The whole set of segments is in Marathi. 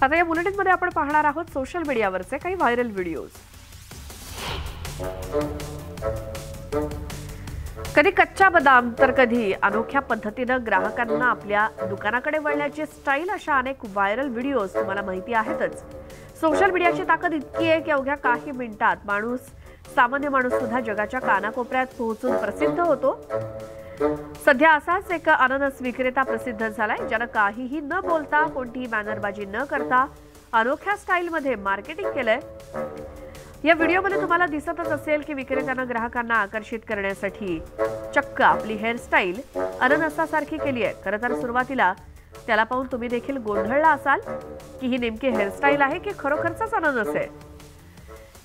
आता या बुलेटिनमध्ये आपण पाहणार आहोत सोशल मीडियावरचे काही व्हायरल व्हिडिओज। कधी कच्चा बदाम तर कधी अनोख्या पद्धतीने ग्राहकांना आपल्या दुकानाकडे वळण्याची स्टाईल, अशा अनेक व्हायरल व्हिडिओज तुम्हाला माहिती आहेतच। सोशल मीडियाची ताकद इतकी आहे की अवघ्या काही मिनिटात सामान्य माणूस सुद्धा जगाच्या कानाकोपऱ्यात पोहोचून प्रसिद्ध होतो। सध्या असाच एक अननस विक्रेता प्रसिद्ध झालाय, ज्याने काहीही न बोलता, कोणतीही बॅनरबाजी न करता अनोख्या स्टाईलमध्ये मार्केटिंग केलंय। या व्हिडिओमध्ये तुम्हाला दिसतच असेल की विक्रेत्याने ग्राहकांना आकर्षित करण्यासाठी चक्क आपली हेअरस्टाईल अननसासारखी केली आहे। खरं तर सुरुवातीला त्याला पाहून तुम्ही देखील गोंधळला असाल की ही नेमकी हेअरस्टाईल आहे की खरोखरचाच अननस आहे।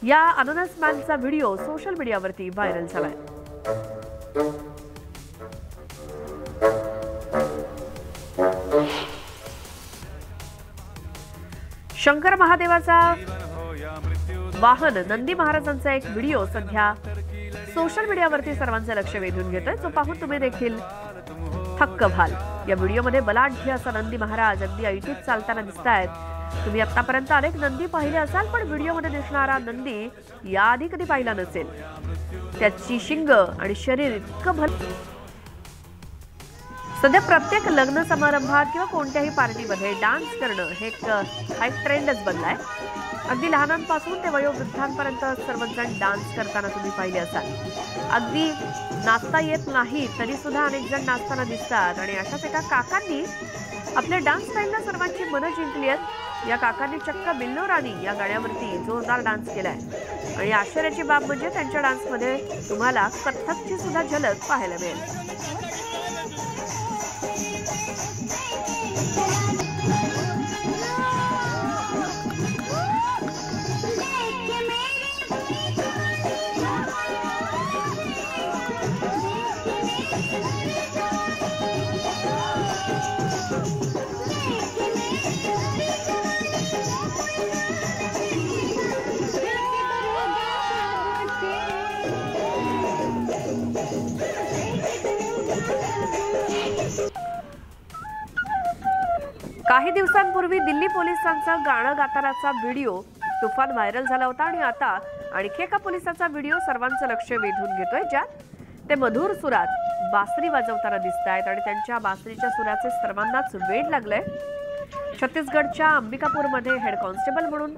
या अननस मॅनचा व्हिडिओ सोशल मीडियावरती व्हायरल झालाय। शंकर महादेवाचा वाहन नंदी महाराजांचा एक व्हिडिओ सध्या सोशल मीडियावरती सर्वांचं लक्ष वेधून घेतोय, जो पाहून तुम्ही देखील थक्क व्हाल। या व्हिडिओमध्ये बलाढ्य असा नंदी महाराज अगदी ऐटीत चालताना दिसतायत। तुम्ही आतापर्यंत अनेक नंदी पाहिले असाल, पण व्हिडिओमध्ये दिसणारा नंदी याआधी कधी पाहिला नसेल। त्याची शिंग आणि शरीर इतकं भलं। सध्या प्रत्येक लग्न समारंभात किंवा कोणत्याही पार्टीमध्ये डान्स करणं हे एक ट्रेंडच बनलाय। अगदी लहानांपासून ते वयोवृद्धांपर्यंत सर्वजण डान्स करताना तुम्ही पाहिले असाल। अगदी नाचता येत नाही तरी सुद्धा अनेक जण नाचताना दिसतात आणि अशाच एका काकांनी आपल्या डान्स स्टाईलला सर्वांची मनं जिंकली आहेत। या काकांनी चक्क बिल्लो राणी या गाण्यावरती जोरदार डान्स केलाय आणि आश्चर्याची बाब म्हणजे त्यांच्या डान्समध्ये तुम्हाला कथ्थकची सुद्धा झलक पाहायला मिळेल। काही दिवसांपूर्वी दिल्ली पोलिसांचा गाणं गातानाचा व्हिडिओ तुफान व्हायरल झाला होता आणि आता आणखी एका पोलिसाचा व्हिडिओ सर्वांचं लक्ष वेधून घेतोय, ज्यात ते मधुर सुरात बासरी वाजवताना दिसतायत आणि त्यांच्या बासरीच्या सुराचे सर्वांनाच वेड लागलंय। छत्तीसगडच्या अंबिकापूरमध्ये हेड कॉन्स्टेबल म्हणून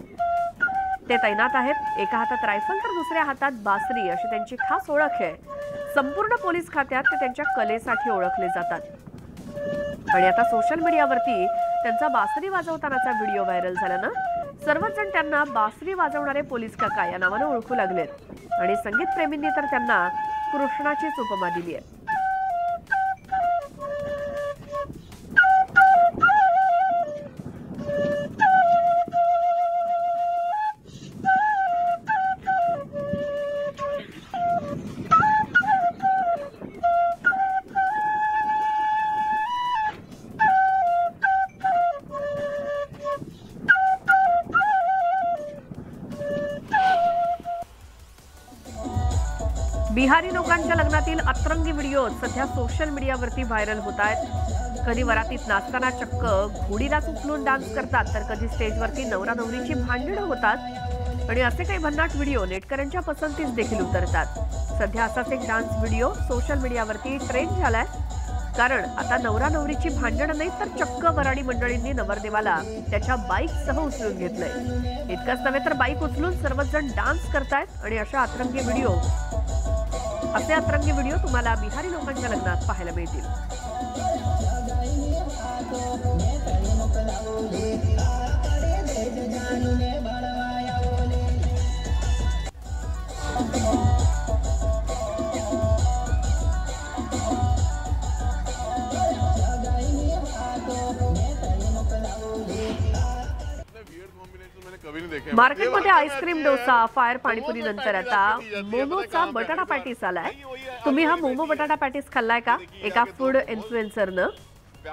ते तैनात आहेत। एका हातात रायफल तर दुसऱ्या हातात बासरी अशी त्यांची खास ओळख आहे। संपूर्ण पोलीस खात्यात ते त्यांच्या कलेसाठी ओळखले जातात आणि आता सोशल मीडियावरती त्यांचा बासरी वाजवतानाचा व्हिडिओ व्हायरल झाल्यानं सर्वच जण त्यांना बासरी वाजवणारे पोलीस काका या नावाने ओळखू लागलेत आणि संगीत प्रेमींनी तर त्यांना कृष्णाचीच उपमा दिली आहे। बिहारी लोकांच्या लग्नातील अतरंगी व्हिडिओ सध्या सोशल मीडियावरती व्हायरल होत आहेत। कधी वरातीत नाचताना चक्क घोडीलाच उचलून डान्स करतात, तर कधी स्टेजवरती नवरा नवरीची भांडणं होतात आणि असे काही भन्नाट व्हिडिओ नेटकऱ्यांच्या पसंतीस देखील उतरतात। सध्या असाच एक डान्स व्हिडिओ सोशल मीडियावरती ट्रेंड झालाय, कारण आता नवरा नवरीची भांडणं नाही तर चक्क वराडी मंडळींनी नवरदेवाला त्याच्या बाईकसह उचलून घेतलंय। इतकंच नव्हे तर बाईक उचलून सर्वच जण डान्स करतायत आणि असे अतरंगी व्हिडिओ तुम्हाला बिहारी लोकांच्या लग्नात पाहायला मिळतील। मार्केटमध्ये आईस्क्रीम, डोसा, फायर पाणीपुरी नंतर आता मोमोचा बटाटा पॅटीस आलाय। तुम्ही हा मोमो बटाटा पॅटीस खाल्लाय का? एका फूड इन्फ्लुएन्सरनं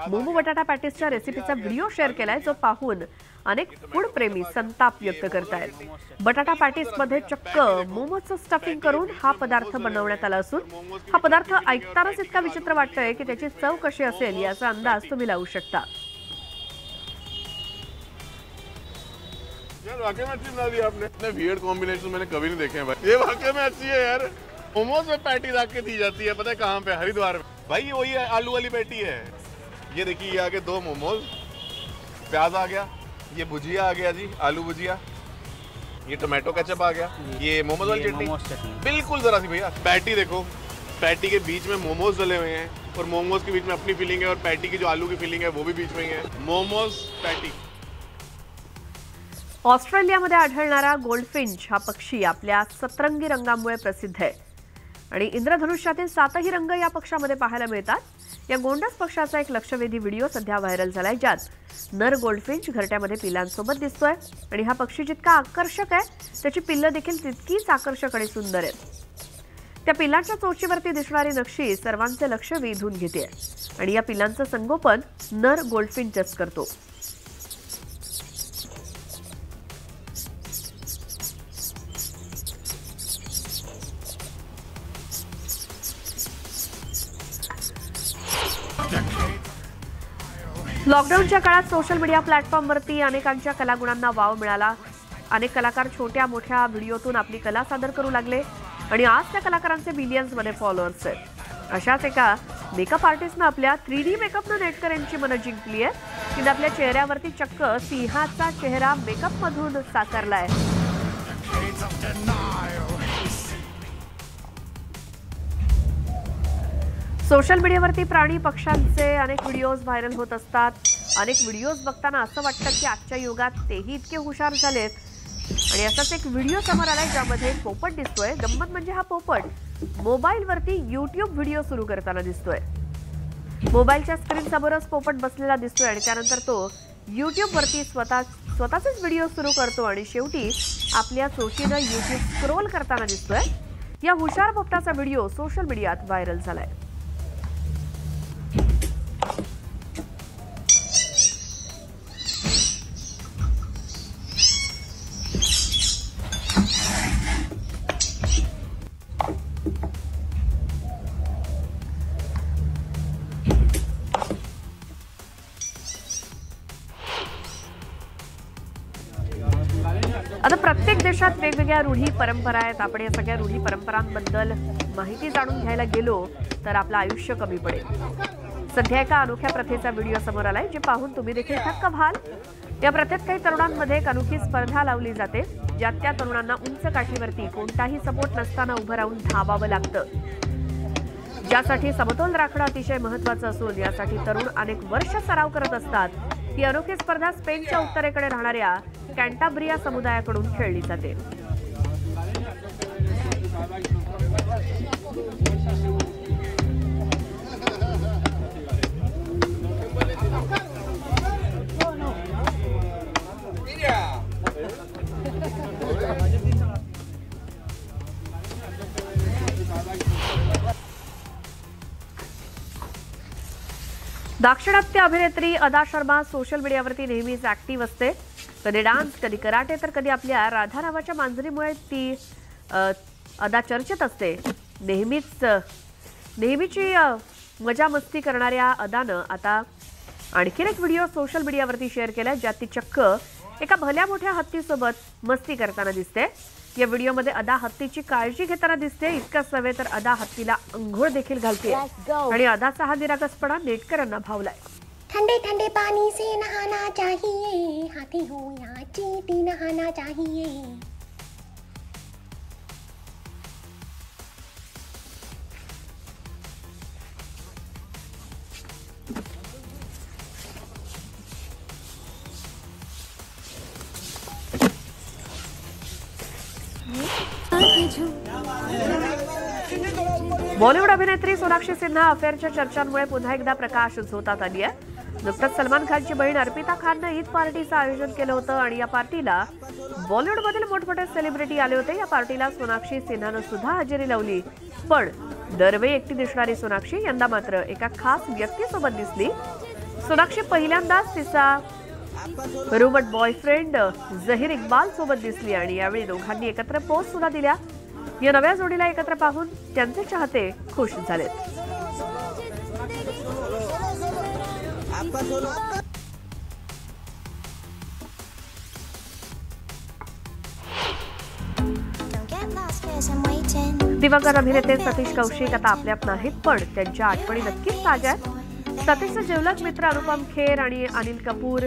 मोमो बटाटा पॅटीसच्या रेसिपीचा व्हिडिओ शेअर केलाय, जो पाहून अनेक फूड प्रेमी संताप व्यक्त करतायत। बटाटा पॅटीस मध्ये चक्क मोमोचं स्टफिंग करून हा पदार्थ बनवण्यात आला असून हा पदार्थ ऐकतानाच इतका विचित्र वाटतोय की त्याची चव कशी असेल याचा अंदाज तुम्ही लावू शकता। यार वाकई में अच्छी बना दी आपने। इतने वियर्ड कॉम्बिनेशन मैंने कभी नहीं देखे हैं भाई। ये वाकई में अच्छी है यार। मोमोज में पैटी रख के दी जाती है, पता है कहाँ पे? हरिद्वार में भाई। ये वही आलू वाली पैटी है। ये देखिए, ये आगे 2 मोमोज, प्याज आ गया, ये भुजिया आ गया जी, आलू भुजिया, ये टोमेटो केचप आ गया, ये मोमोज वाली चटनी बिल्कुल जरा सी भैया। पैटी देखो, पैटी के बीच में मोमोज डले हुए हैं और मोमोज के बीच में अपनी फीलिंग है और पैटी की जो आलू की फीलिंग है वो भी बीच में ही है। मोमोज पैटी। ऑस्ट्रेलियामध्ये आढळणारा गोल्डफिंच हा पक्षी आपल्या सतरंगी रंगामुळे प्रसिद्ध आहे आणि इंद्रधनुष्यातील 7ही रंग या पक्षामध्ये पाहायला मिळतात। या गोंडस पक्षाचा एक लक्षवेधी व्हिडिओ सध्या व्हायरल झालाय, ज्यात नर गोल्डफिंच घरट्यामध्ये पिलांसोबत दिसतोय आणि हा पक्षी जितका आकर्षक आहे त्याची पिल्लं देखील तितकीच आकर्षक आणि सुंदर आहेत। त्या पिल्लांच्या चोचीवरती दिसणारी नक्षी सर्वांचे लक्ष वेधून घेते आणि या पिल्लांचं संगोपन नर गोल्डफिंचच करतो। लॉकडाऊनच्या काळात सोशल मीडिया प्लॅटफॉर्मवरती अनेकांच्या कलागुणांना वाव मिळाला। अनेक कलाकार छोट्या मोठ्या व्हिडिओतून आपली कला सादर करू लागले आणि आज त्या कलाकारांचे मिलियन्समध्ये फॉलोअर्स आहेत। अशाच एका मेकअप आर्टिस्टनं आपल्या 3D मेकअपनं नेटकर यांची मनं जिंकली आहे। तिने आपल्या चेहऱ्यावरती चक्क सिंहाचा चेहरा मेकअपमधून साकारलाय। सोशल मीडियावरती प्राणी पक्ष्यांचे अनेक व्हिडिओज व्हायरल होत असतात। अनेक व्हिडिओज बघताना असं वाटतं की आजच्या युगात तेही इतके हुशार झालेत आणि असाच एक व्हिडिओ समोर आलाय ज्यामध्ये पोपट दिसतोय। गंमत म्हणजे हा पोपट मोबाईलवरती YouTube व्हिडिओ सुरू करताना दिसतोय। मोबाईलच्या स्क्रीन समोरच पोपट बसलेला दिसतोय आणि त्यानंतर तो YouTube वरती स्वतःचेच व्हिडिओ सुरू करतो आणि शेवटी आपल्या चोचीनं YouTube स्क्रोल करताना दिसतोय। या हुशार पोपटाचा व्हिडिओ सोशल मीडियात व्हायरल झालाय। आता प्रत्येक देशात वेगवेगळ्या रूढी परंपरा आहेत। आपण या सगळ्या रूढी परंपरांबद्दल माहिती जाणून घ्यायला गेलो तर आपलं आयुष्य कमी पडेल। सध्या एका अनोख्या प्रथेचा व्हिडिओ समोर आलाय जे पाहून तुम्ही देखील थक्क व्हाल। या प्रथेत काही तरुणांमध्ये एक अनोखी स्पर्धा लावली जाते, ज्यात त्या तरुणांना उंच काठीवरती कोणताही सपोर्ट नसताना उभं राहून धावावं लागतं, ज्यासाठी समतोल राखणं अतिशय महत्त्वाचं असून यासाठी तरुण अनेक वर्ष सराव करत असतात। ही अनोखी स्पर्धा स्पेनच्या उत्तरेकडे राहणाऱ्या कॅन्टाब्रिया समुदायाकडून खेळली जाते। दाक्षिणात्य अभिनेत्री अदा शर्मा सोशल मीडियावरती नेहमीच ऍक्टिव्ह असते। कधी डान्स, कधी कराटे, तर कधी आपल्या राधा नावाच्या मांजरीमुळे ती अदा चर्चेत असते। नेहमीची मजा मस्ती करणाऱ्या अदानं आता आणखीन एक व्हिडिओ सोशल मीडियावरती शेअर केलाय, ज्यात ती चक्क एका भल्या मोठ्या हत्तीसोबत मस्ती करताना दिसते। या व्हिडिओमध्ये अदा हत्तीची काळजी घेताना दिसते। इतकंच नव्हे तर अदा हत्तीला अंघोळ देखील घालते आणि अदाचा हा निरागसपणा नेटकरांना भावलाय। ठंडे ठंडे पानी से नहाना चाहिए, हाथी हो या चींटी नहाना चाहिए। बॉलिवूड अभिनेत्री सोनाक्षी सिन्हा अफेअरच्या चर्चांमुळे पुन्हा एकदा प्रकाश झोतात आली आहे। नुकतंच सलमान खानची बहीण अर्पिता खाननं ईद पार्टीचं आयोजन केलं होतं आणि या पार्टीला बॉलिवूडमधील मोठमोठे सेलिब्रिटी आले होते। या पार्टीला सोनाक्षी सिन्हानं सुद्धा हजेरी लावली, पण दरवेळी एकटी दिसणारी सोनाक्षी यंदा मात्र एका खास व्यक्तीसोबत दिसली। सोनाक्षी पहिल्यांदाच तिचा रुमट बॉयफ्रेंड झहीर इक्बाल सोबत दिसली आणि यावेळी दोघांनी एकत्र पोस्ट सुद्धा दिल्या। या नव्या जोडीला एकत्र पाहून त्यांचे चाहते खुश झालेत। दिवंगत अभिनेते सतीश कौशिक आता आपल्यात नाहीत, पण त्यांच्या आठवणी नक्कीच ताज्या आहेत. सतीशचे जिवलग मित्र अनुपम खेर आणि अनिल कपूर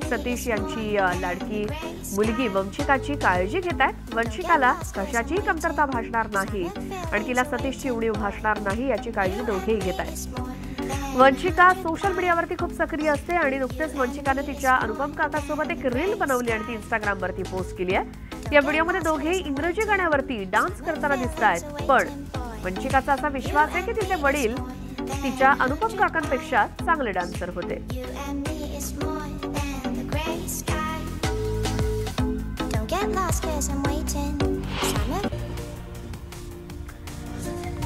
सतीश यांची लाडकी मुलगी वंशिकाची काळजी घेत आहेत. वंशिकाला कशाचीही कमतरता भासणार नाही आणि तिला सतीशची उणीव भासणार नाही याची काळजी दोघेही घेत आहेत. वंशिका सोशल मीडियावरती खूप सक्रिय असते आणि नुकतेच वंशिकाने तिच्या अनुपम काकासोबत एक रील बनवली आणि ती इंस्टाग्रामवरती पोस्ट केली आहे. या व्हिडिओमध्ये दोघेही इंग्रजी गाण्यावरती डान्स करताना दिसत आहेत. पण वंशिकाचा असा विश्वास आहे की तिचे वडील तिच्या अनुपम काकांपेक्षा चांगले डान्सर होते.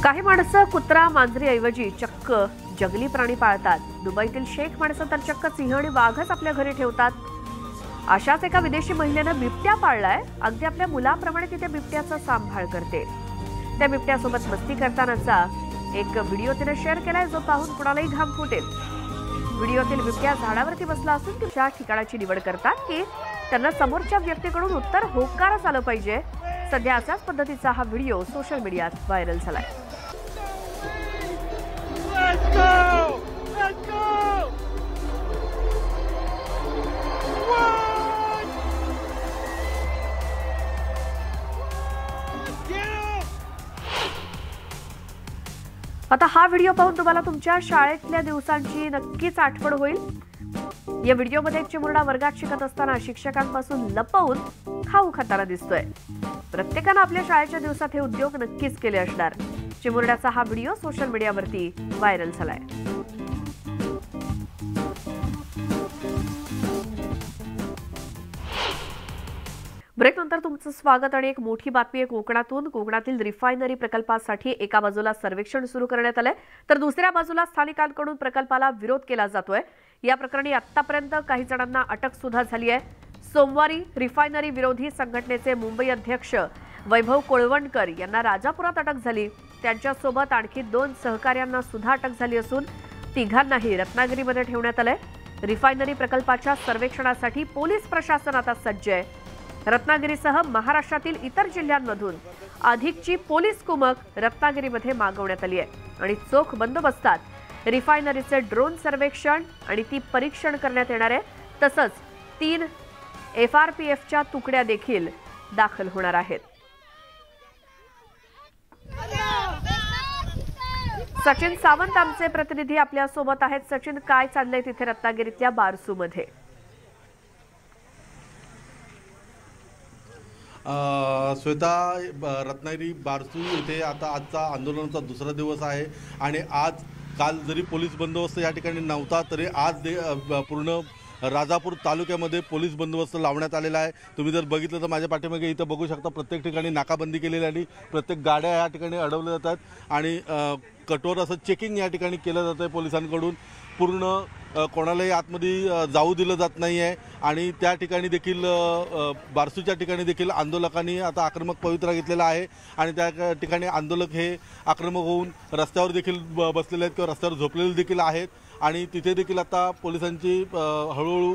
काही माणसं कुत्रा मांजरीऐवजी चक्क जंगली प्राणी पाळतात. दुबईतील शेख माणसं तर चक्क सिंह आणि वाघच आपल्या घरी ठेवतात. अशाच एका विदेशी महिलेनं बिबट्या पाळलाय. अगदी आपल्या मुलाप्रमाणे तिथे बिबट्याचा सांभाळ करते. त्या बिबट्यासोबत मस्ती करतानाचा एक व्हिडिओ तिने शेअर केलाय, जो पाहून कुणालाही घाम फुटेल. व्हिडिओतील बिबट्या झाडावरती बसला असून तिच्या ठिकाणाची निवड करतात की त्यांना समोरच्या व्यक्तीकडून उत्तर होकारच आलं पाहिजे. सध्या अशाच पद्धतीचा हा व्हिडिओ सोशल मीडियात व्हायरल झालाय. आता हा व्हिडिओ पाहून तुम्हाला तुमच्या शाळेतल्या दिवसांची नक्कीच आठवण होईल. या व्हिडिओमध्ये एक चिमुरडा वर्गात शिकत असताना शिक्षकांपासून लपवून खाऊ खाताना दिसतोय. प्रत्येकानं आपल्या शाळेच्या दिवसात हे उद्योग नक्कीच केले असणार. चिमुरड्याचा हा व्हिडिओ सोशल मीडियावरती व्हायरल झालाय. ब्रेकनंतर तुमचं स्वागत आणि एक मोठी बातमी आहे कोकणातून. कोकणातील रिफायनरी प्रकल्पासाठी एका बाजूला सर्वेक्षण सुरू करण्यात आलंय, तर दुसऱ्या बाजूला स्थानिकांकडून प्रकल्पाला विरोध केला जातोय. या प्रकरणी आतापर्यंत काही जणांना अटक सुद्धा झाली आहे. सोमवारी रिफायनरी विरोधी संघटनेचे मुंबई अध्यक्ष वैभव कोळवणकर यांना राजापुरात अटक झाली. त्यांच्यासोबत आणखी 2 सहकाऱ्यांना सुद्धा अटक झाली असून तिघांनाही रत्नागिरीमध्ये ठेवण्यात आलंय. रिफायनरी प्रकल्पाच्या सर्वेक्षणासाठी पोलीस प्रशासन आता सज्ज आहे. रत्नागिरीसह महाराष्ट्रातील इतर जिल्ह्यांमधून अधिकची पोलीस कुमक रत्नागिरीमध्ये मागवण्यात आली आहे आणि चोख बंदोबस्तात रिफायनरीचे ड्रोन सर्वेक्षण आणि ती परीक्षण करण्यात येणार आहे. तसंच 3 FRPFच्या तुकड्या देखील दाखल होणार आहेत. सचिन सावंत आमचे प्रतिनिधी आपल्या सोबत आहेत. सचिन, काय चाललंय तिथे रत्नागिरीतल्या बारसूमध्ये? श्वेता, रत्नागिरी बारसू येथे आता आजचा आंदोलनाचा दुसरा दिवस आहे आणि काल जरी पोलीस बंदोबस्त या ठिकाणी नव्हता तरी आज पूर्ण राजापूर तालुक्यामध्ये पोलीस बंदोबस्त लावण्यात आलेला आहे. तुम्ही जर बघितलं तर माझ्या पाठीमागे इथं बघू शकता प्रत्येक ठिकाणी नाकाबंदी केलेली आणि प्रत्येक गाड्या या ठिकाणी अडवल्या जातात आणि कठोर असं चेकिंग या ठिकाणी केलं जातं आहे पोलिसांकडून. पूर्ण कोणालाही आतमध्ये जाऊ दिलं जात नाही आहे आणि त्या ठिकाणी देखील बारसूच्या ठिकाणी देखील आंदोलकांनी आता आक्रमक पवित्रा घेतलेला आहे आणि त्या ठिकाणी आंदोलक हे आक्रमक होऊन रस्त्यावर देखील बसलेले आहेत किंवा रस्त्यावर झोपलेले देखील आहेत आणि तिथे देखील आता पोलिसांची हळूहळू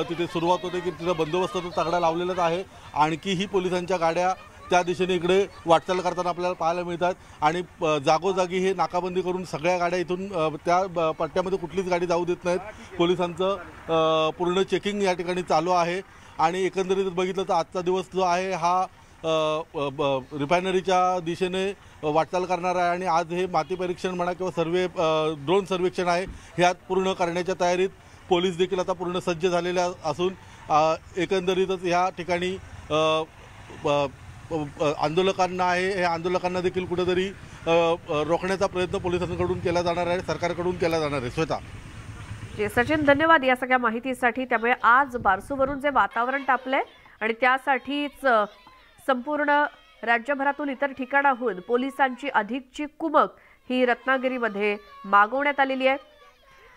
तिथे सुरुवात होते की तिथं बंदोबस्ताचा तगडा लावलेलाच आहे. आणखीही पोलिसांच्या गाड्या त्या दिशेने इकडे वाटचाल करताना आपल्याला पाहायला मिळतात आणि जागोजागी हे नाकाबंदी करून सगळ्या गाड्या इथून त्या पट्ट्यामध्ये कुठलीच गाडी जाऊ देत नाहीत. पोलिसांचं पूर्ण चेकिंग या ठिकाणी चालू आहे आणि एकंदरीत बघितलं तर आजचा दिवस जो आहे हा रिफायनरीच्या दिशेने वाटचाल करणार आहे आणि आज हे माती परीक्षण म्हणा किंवा ड्रोन सर्वेक्षण आहे ह्यात पूर्ण करण्याच्या तयारीत पोलीस देखील आता पूर्ण सज्ज झालेले असून एकंदरीतच या ठिकाणी आंदोलकांना आहे हे आंदोलकांना देखील कुठेतरी रोखण्याचा प्रयत्न पोलिसांकडून केला जाणार आहे, सरकारकडून केला जाणार आहे. श्वेता. सचिन, धन्यवाद या सगळ्या माहितीसाठी. त्यामुळे आज बारसूवरून जे वातावरण तापलंय आणि त्यासाठीच संपूर्ण राज्यभरातून इतर ठिकाणाहून पोलिसांची अधिकची कुमक ही रत्नागिरीमध्ये मागवण्यात आलेली आहे.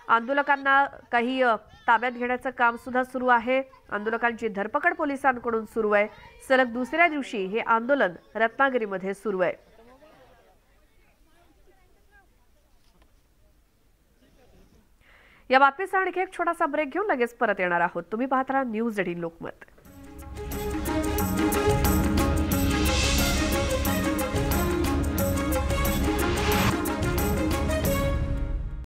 आंदोलकांना काही ताब्यात घेण्याचं काम सुद्धा सुरू आहे. आंदोलकांची धरपकड पोलिसांकडून सुरू आहे. सलग दुसऱ्या दिवशी हे आंदोलन रत्नागिरीमध्ये सुरू आहे. या बातमीचा आणखी एक छोटासा ब्रेक घेऊन लगेच परत येणार आहोत. तुम्ही पाहत राहा न्यूज 18 लोकमत.